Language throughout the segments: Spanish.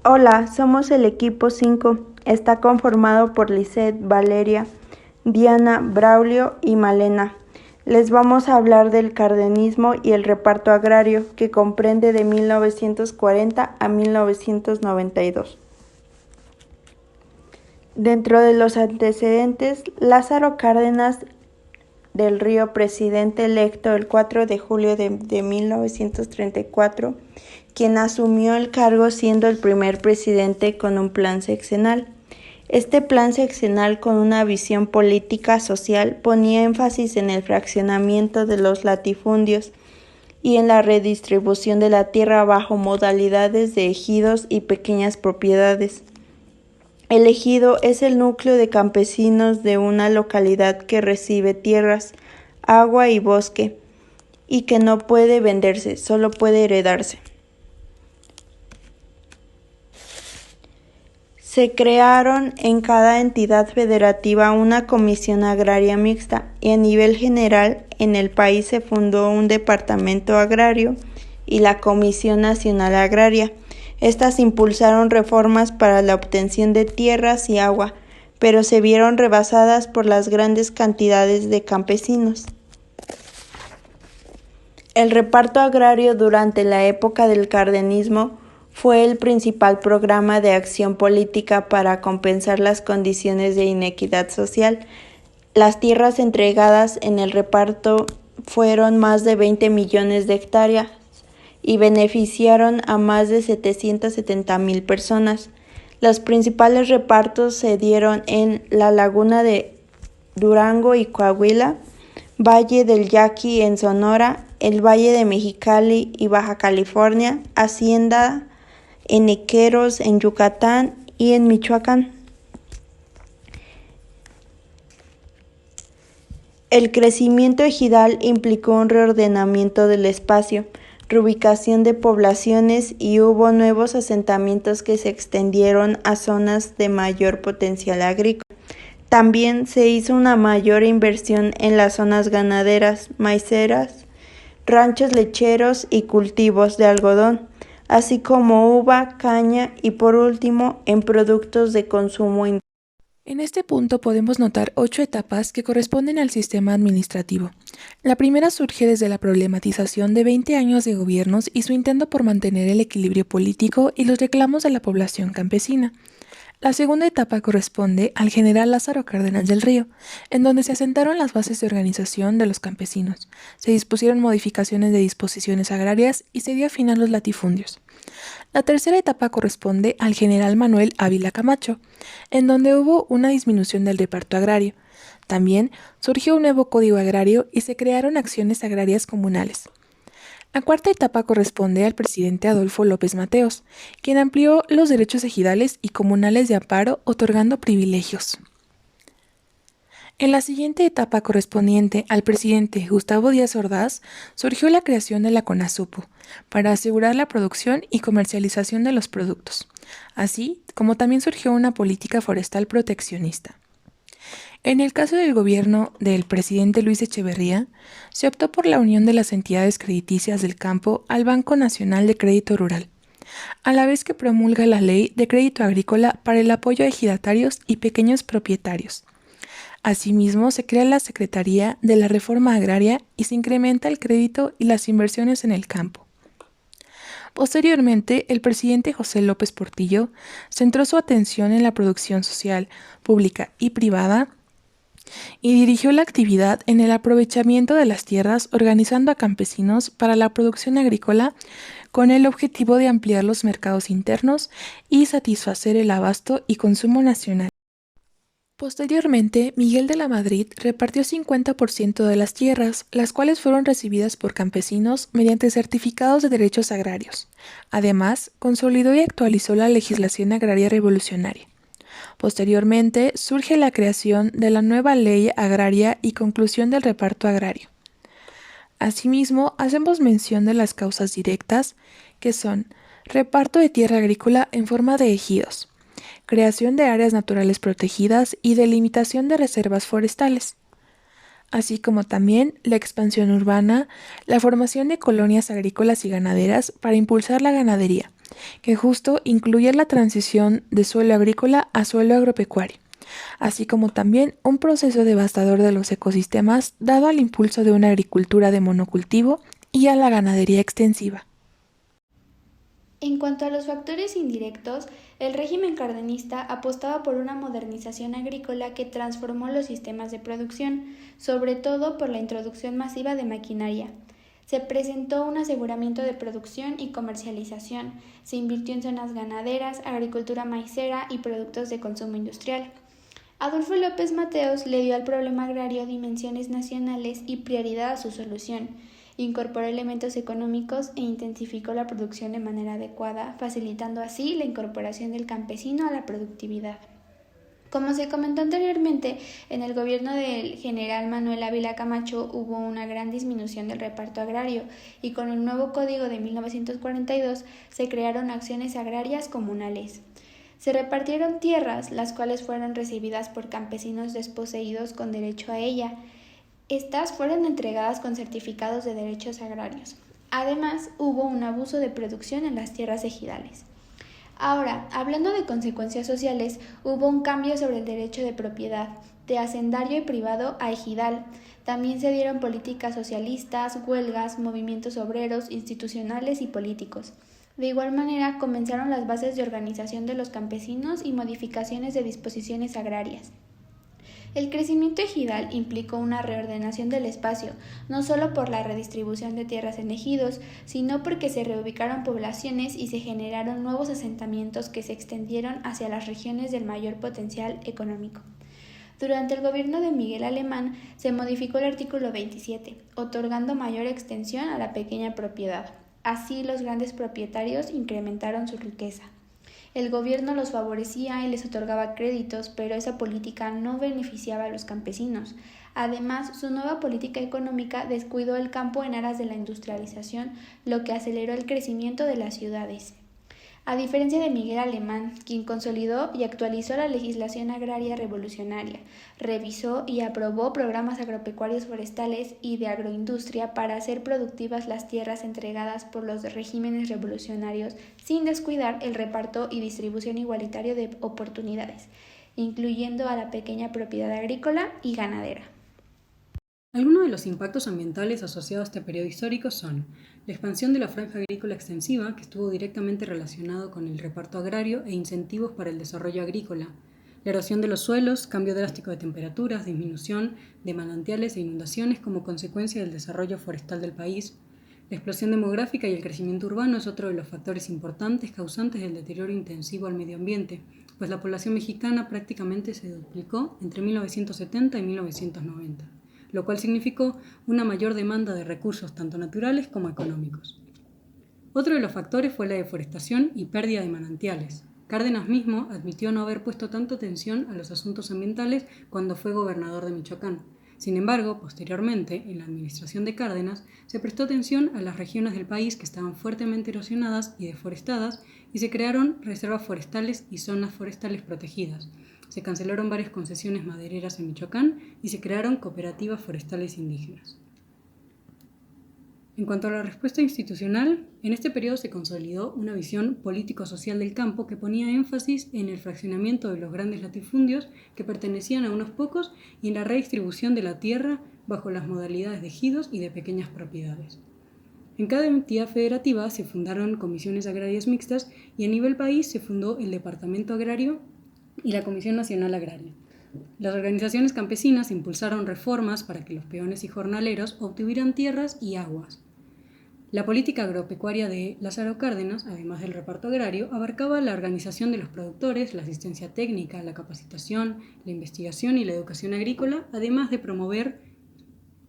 Hola, somos el equipo 5. Está conformado por Lisette, Valeria, Diana, Braulio y Malena. Les vamos a hablar del cardenismo y el reparto agrario, que comprende de 1940 a 1992. Dentro de los antecedentes, Lázaro Cárdenas del Río, presidente electo el 4 de julio de 1934, quien asumió el cargo siendo el primer presidente con un plan sexenal. Este plan sexenal, con una visión política social, ponía énfasis en el fraccionamiento de los latifundios y en la redistribución de la tierra bajo modalidades de ejidos y pequeñas propiedades. El ejido es el núcleo de campesinos de una localidad que recibe tierras, agua y bosque, y que no puede venderse, solo puede heredarse. Se crearon en cada entidad federativa una comisión agraria mixta y a nivel general en el país se fundó un departamento agrario y la Comisión Nacional Agraria. Estas impulsaron reformas para la obtención de tierras y agua, pero se vieron rebasadas por las grandes cantidades de campesinos. El reparto agrario durante la época del cardenismo fue el principal programa de acción política para compensar las condiciones de inequidad social. Las tierras entregadas en el reparto fueron más de 20 millones de hectáreas y beneficiaron a más de 770,000 personas. Los principales repartos se dieron en la laguna de Durango y Coahuila, Valle del Yaqui en Sonora, el Valle de Mexicali y Baja California, Hacienda en Iqueros en Yucatán y en Michoacán. El crecimiento ejidal implicó un reordenamiento del espacio, reubicación de poblaciones y hubo nuevos asentamientos que se extendieron a zonas de mayor potencial agrícola. También se hizo una mayor inversión en las zonas ganaderas, maiceras, ranchos lecheros y cultivos de algodón, así como uva, caña y por último en productos de consumo interno. En este punto podemos notar 8 etapas que corresponden al sistema administrativo. La primera surge desde la problematización de 20 años de gobiernos y su intento por mantener el equilibrio político y los reclamos de la población campesina. La segunda etapa corresponde al general Lázaro Cárdenas del Río, en donde se asentaron las bases de organización de los campesinos, se dispusieron modificaciones de disposiciones agrarias y se dio fin a los latifundios. La tercera etapa corresponde al general Manuel Ávila Camacho, en donde hubo una disminución del reparto agrario. También surgió un nuevo código agrario y se crearon acciones agrarias comunales. La cuarta etapa corresponde al presidente Adolfo López Mateos, quien amplió los derechos ejidales y comunales de amparo otorgando privilegios. En la siguiente etapa correspondiente al presidente Gustavo Díaz Ordaz, surgió la creación de la CONASUPO, para asegurar la producción y comercialización de los productos, así como también surgió una política forestal proteccionista. En el caso del gobierno del presidente Luis Echeverría, se optó por la unión de las entidades crediticias del campo al Banco Nacional de Crédito Rural, a la vez que promulga la Ley de Crédito Agrícola para el apoyo a ejidatarios y pequeños propietarios. Asimismo, se crea la Secretaría de la Reforma Agraria y se incrementa el crédito y las inversiones en el campo. Posteriormente, el presidente José López Portillo centró su atención en la producción social, pública y privada y dirigió la actividad en el aprovechamiento de las tierras organizando a campesinos para la producción agrícola con el objetivo de ampliar los mercados internos y satisfacer el abasto y consumo nacional. Posteriormente, Miguel de la Madrid repartió 50% de las tierras, las cuales fueron recibidas por campesinos mediante certificados de derechos agrarios. Además, consolidó y actualizó la legislación agraria revolucionaria. Posteriormente, surge la creación de la nueva ley agraria y conclusión del reparto agrario. Asimismo, hacemos mención de las causas directas, que son reparto de tierra agrícola en forma de ejidos, creación de áreas naturales protegidas y delimitación de reservas forestales. así como también la expansión urbana, la formación de colonias agrícolas y ganaderas para impulsar la ganadería, que justo incluye la transición de suelo agrícola a suelo agropecuario, así como también un proceso devastador de los ecosistemas dado al impulso de una agricultura de monocultivo y a la ganadería extensiva. En cuanto a los factores indirectos, el régimen cardenista apostaba por una modernización agrícola que transformó los sistemas de producción, sobre todo por la introducción masiva de maquinaria. Se presentó un aseguramiento de producción y comercialización, se invirtió en zonas ganaderas, agricultura maicera y productos de consumo industrial. Adolfo López Mateos le dio al problema agrario dimensiones nacionales y prioridad a su solución. Incorporó elementos económicos e intensificó la producción de manera adecuada, facilitando así la incorporación del campesino a la productividad. Como se comentó anteriormente, en el gobierno del general Manuel Ávila Camacho hubo una gran disminución del reparto agrario y con el nuevo Código de 1942 se crearon acciones agrarias comunales. Se repartieron tierras, las cuales fueron recibidas por campesinos desposeídos con derecho a ella. Estas fueron entregadas con certificados de derechos agrarios. Además, hubo un abuso de producción en las tierras ejidales. Ahora, hablando de consecuencias sociales, hubo un cambio sobre el derecho de propiedad, de hacendario y privado a ejidal. También se dieron políticas socialistas, huelgas, movimientos obreros, institucionales y políticos. De igual manera, comenzaron las bases de organización de los campesinos y modificaciones de disposiciones agrarias. El crecimiento ejidal implicó una reordenación del espacio, no solo por la redistribución de tierras en ejidos, sino porque se reubicaron poblaciones y se generaron nuevos asentamientos que se extendieron hacia las regiones del mayor potencial económico. Durante el gobierno de Miguel Alemán se modificó el artículo 27, otorgando mayor extensión a la pequeña propiedad. Así los grandes propietarios incrementaron su riqueza. El gobierno los favorecía y les otorgaba créditos, pero esa política no beneficiaba a los campesinos. Además, su nueva política económica descuidó el campo en aras de la industrialización, lo que aceleró el crecimiento de las ciudades. A diferencia de Miguel Alemán, quien consolidó y actualizó la legislación agraria revolucionaria, revisó y aprobó programas agropecuarios forestales y de agroindustria para hacer productivas las tierras entregadas por los regímenes revolucionarios sin descuidar el reparto y distribución igualitario de oportunidades, incluyendo a la pequeña propiedad agrícola y ganadera. Algunos de los impactos ambientales asociados a este periodo histórico son la expansión de la franja agrícola extensiva, que estuvo directamente relacionado con el reparto agrario e incentivos para el desarrollo agrícola, la erosión de los suelos, cambio drástico de temperaturas, disminución de manantiales e inundaciones como consecuencia del desarrollo forestal del país. La explosión demográfica y el crecimiento urbano es otro de los factores importantes causantes del deterioro intensivo al medio ambiente, pues la población mexicana prácticamente se duplicó entre 1970 y 1990. Lo cual significó una mayor demanda de recursos tanto naturales como económicos. Otro de los factores fue la deforestación y pérdida de manantiales. Cárdenas mismo admitió no haber puesto tanta atención a los asuntos ambientales cuando fue gobernador de Michoacán. Sin embargo, posteriormente, en la administración de Cárdenas, se prestó atención a las regiones del país que estaban fuertemente erosionadas y deforestadas y se crearon reservas forestales y zonas forestales protegidas. Se cancelaron varias concesiones madereras en Michoacán y se crearon cooperativas forestales indígenas. En cuanto a la respuesta institucional, en este periodo se consolidó una visión político-social del campo que ponía énfasis en el fraccionamiento de los grandes latifundios que pertenecían a unos pocos y en la redistribución de la tierra bajo las modalidades de ejidos y de pequeñas propiedades. En cada entidad federativa se fundaron comisiones agrarias mixtas y a nivel país se fundó el Departamento Agrario y la Comisión Nacional Agraria. Las organizaciones campesinas impulsaron reformas para que los peones y jornaleros obtuvieran tierras y aguas. La política agropecuaria de Lázaro Cárdenas, además del reparto agrario, abarcaba la organización de los productores, la asistencia técnica, la capacitación, la investigación y la educación agrícola, además de promover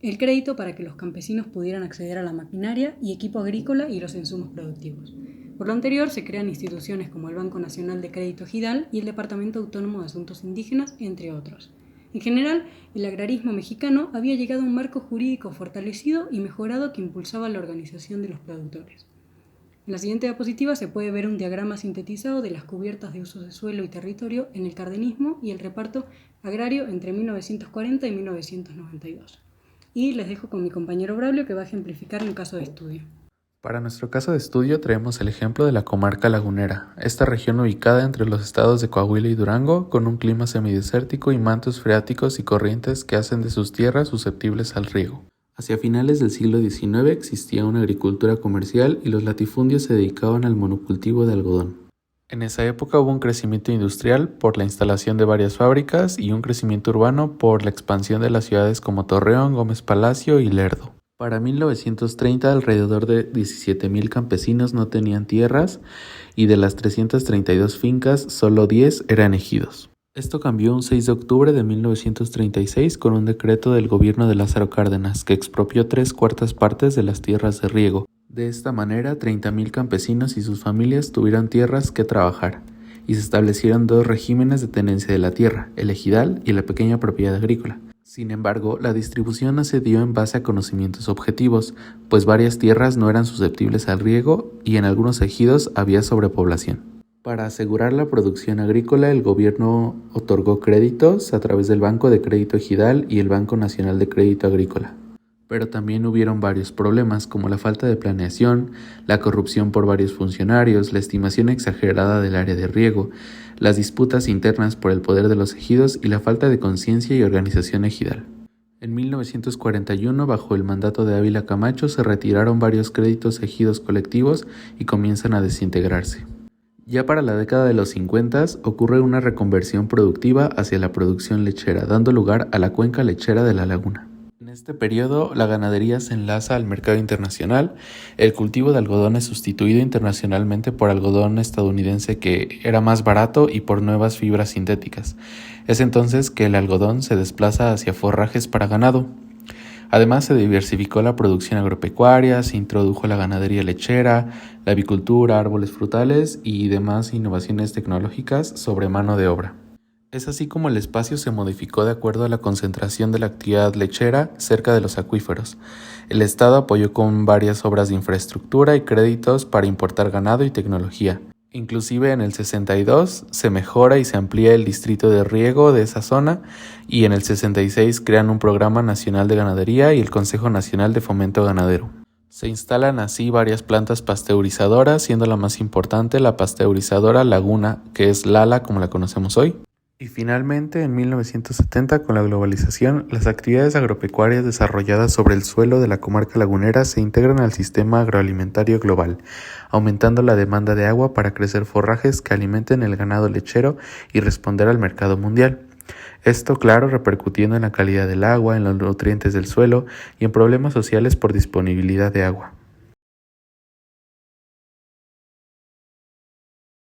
el crédito para que los campesinos pudieran acceder a la maquinaria y equipo agrícola y los insumos productivos. Por lo anterior, se crean instituciones como el Banco Nacional de Crédito Ejidal y el Departamento Autónomo de Asuntos Indígenas, entre otros. En general, el agrarismo mexicano había llegado a un marco jurídico fortalecido y mejorado que impulsaba la organización de los productores. En la siguiente diapositiva se puede ver un diagrama sintetizado de las cubiertas de usos de suelo y territorio en el cardenismo y el reparto agrario entre 1940 y 1992. y les dejo con mi compañero Braulio que va a ejemplificar un caso de estudio. Para nuestro caso de estudio traemos el ejemplo de la comarca lagunera, esta región ubicada entre los estados de Coahuila y Durango, con un clima semidesértico y mantos freáticos y corrientes que hacen de sus tierras susceptibles al riego. Hacia finales del siglo XIX existía una agricultura comercial y los latifundios se dedicaban al monocultivo de algodón. En esa época hubo un crecimiento industrial por la instalación de varias fábricas y un crecimiento urbano por la expansión de las ciudades como Torreón, Gómez Palacio y Lerdo. Para 1930 alrededor de 17,000 campesinos no tenían tierras y de las 332 fincas solo 10 eran ejidos. Esto cambió un 6 de octubre de 1936 con un decreto del gobierno de Lázaro Cárdenas que expropió 3/4 partes de las tierras de riego. De esta manera, 30,000 campesinos y sus familias tuvieron tierras que trabajar y se establecieron 2 regímenes de tenencia de la tierra, el ejidal y la pequeña propiedad agrícola. Sin embargo, la distribución no se dio en base a conocimientos objetivos, pues varias tierras no eran susceptibles al riego y en algunos ejidos había sobrepoblación. Para asegurar la producción agrícola, el gobierno otorgó créditos a través del Banco de Crédito Ejidal y el Banco Nacional de Crédito Agrícola. Pero también hubieron varios problemas como la falta de planeación, la corrupción por varios funcionarios, la estimación exagerada del área de riego, las disputas internas por el poder de los ejidos y la falta de conciencia y organización ejidal. En 1941, bajo el mandato de Ávila Camacho, se retiraron varios créditos ejidos colectivos y comienzan a desintegrarse. Ya para la década de los 50 ocurre una reconversión productiva hacia la producción lechera, dando lugar a la cuenca lechera de la laguna. En este periodo, la ganadería se enlaza al mercado internacional, el cultivo de algodón es sustituido internacionalmente por algodón estadounidense que era más barato y por nuevas fibras sintéticas. Es entonces que el algodón se desplaza hacia forrajes para ganado. Además, se diversificó la producción agropecuaria, se introdujo la ganadería lechera, la avicultura, árboles frutales y demás innovaciones tecnológicas sobre mano de obra. Es así como el espacio se modificó de acuerdo a la concentración de la actividad lechera cerca de los acuíferos. El Estado apoyó con varias obras de infraestructura y créditos para importar ganado y tecnología. Inclusive en el 62 se mejora y se amplía el distrito de riego de esa zona y en el 66 crean un programa nacional de ganadería y el Consejo Nacional de Fomento Ganadero. Se instalan así varias plantas pasteurizadoras, siendo la más importante la pasteurizadora Laguna, que es Lala como la conocemos hoy. Y finalmente, en 1970, con la globalización, las actividades agropecuarias desarrolladas sobre el suelo de la comarca lagunera se integran al sistema agroalimentario global, aumentando la demanda de agua para crecer forrajes que alimenten el ganado lechero y responder al mercado mundial. Esto, claro, repercutiendo en la calidad del agua, en los nutrientes del suelo y en problemas sociales por disponibilidad de agua.